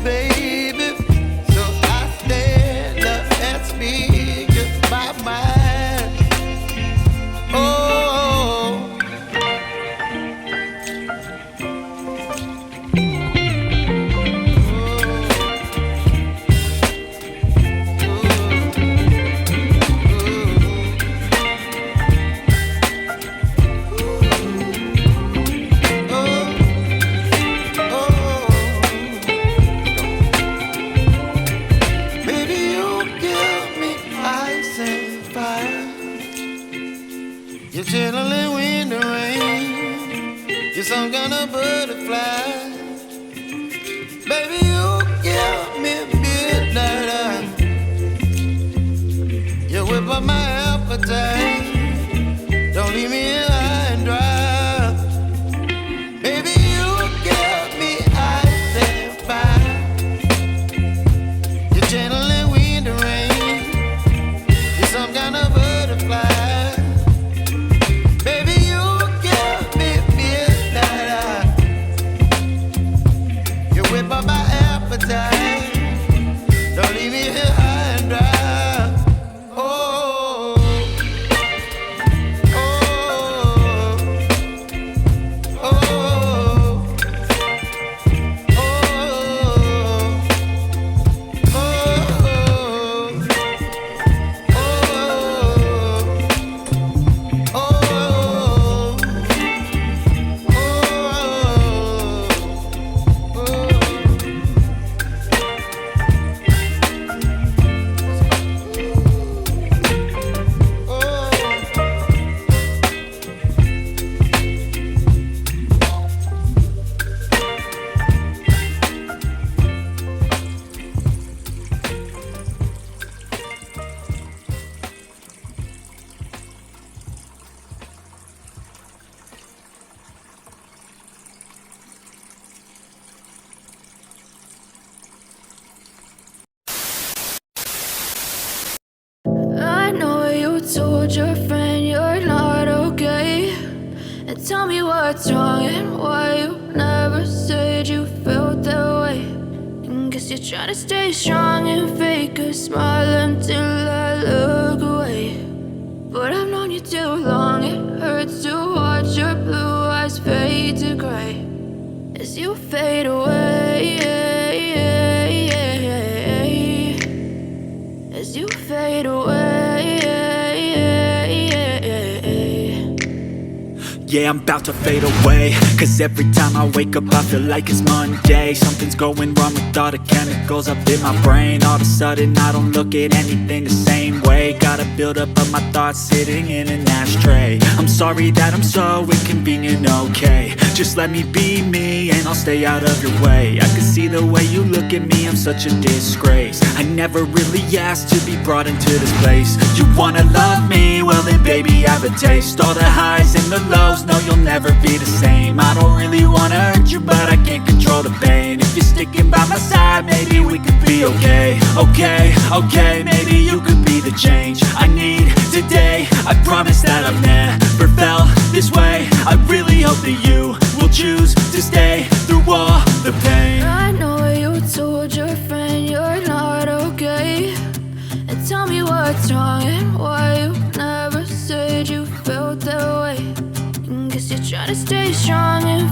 baby. So I stand up and speak my mind. Oh. You're chilling when the rain. You're some kind of butterfly. Baby, you give me midnight. You whip up my appetite. Don't leave me here high and dry. Baby, you give me ice and fire. You're channeling wind and rain. You're some kind of butterfly. By my appetite, don't leave me here high and dry. Oh, oh, oh, oh, told your friend you're not okay, and tell me what's wrong and why you never said you felt that way. And guess you're trying to stay strong and fake a smile until I look away. But I've known you too long, it hurts to watch your blue eyes fade to gray as you fade away, as you fade away. Yeah, I'm about to fade away, cause every time I wake up I feel like it's Monday. Something's going wrong with all the chemicals up in my brain. All of a sudden I don't look at anything the same way. Got a buildup of my thoughts sitting in an ashtray. I'm sorry that I'm so inconvenient, okay. Just let me be me and I'll stay out of your way. I can see the way you look at me, I'm such a disgrace. I never really asked to be brought into this place. You wanna love me? Well then baby I have a taste. All the highs and the lows, no you'll never be the same. I don't really wanna hurt you but I can't control the pain. If you're sticking by my side maybe we could be okay. Okay, okay, maybe you could be the change I need today. I promise that I've never felt this way. I really hope that you will choose to stay through all the pain. I know you told your friend you're not okay, and tell me what's wrong and why you never said you felt that way. And guess you're trying to stay strong and